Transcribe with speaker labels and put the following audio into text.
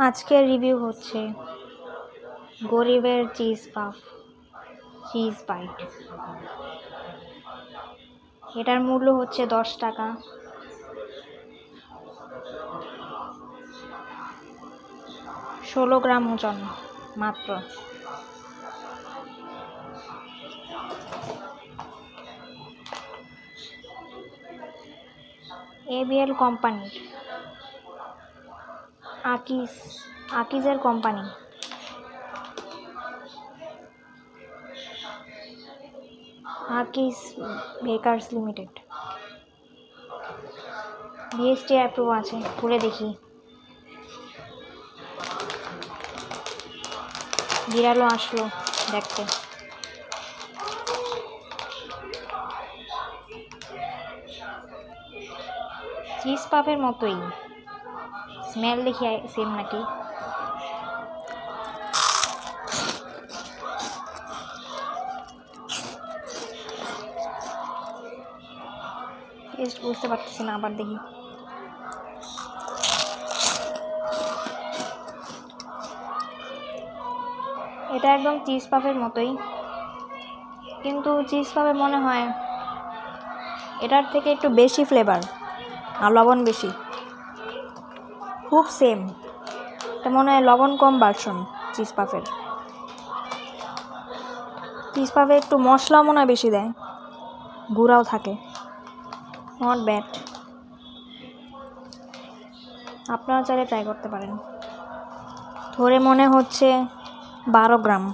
Speaker 1: আজকের রিভিউ হচ্ছে গরিবের চিজ বাইট। এটার মূল্য হচ্ছে 10 টাকা। ষোলো গ্রাম ওজন মাত্র। এবিএল কোম্পানির আকিজের কোম্পানি। Akij bakers limited. BST approve আছে, খুলে দেখি। বিড়ালও আসলো দেখতে। চিজ পাফের মতোই স্মেল দেখি সেম নাকি। টেস্ট বুঝতে পারতেছি না, আবার দেখি। এটা একদম চিজ পাফের মতোই, কিন্তু চিজ পাফে মনে হয় এটার থেকে একটু বেশি ফ্লেভার আর লবণ বেশি। খুব সেম, এটা মনে হয় লবণ কম ভার্সন চিজ পাফের। চিজ পাফে একটু মশলা মনে হয় বেশি দেয়, গুঁড়াও থাকে। নট ব্যাড, আপনারা চাইলে ট্রাই করতে পারেন। ধরে মনে হচ্ছে 12 গ্রাম।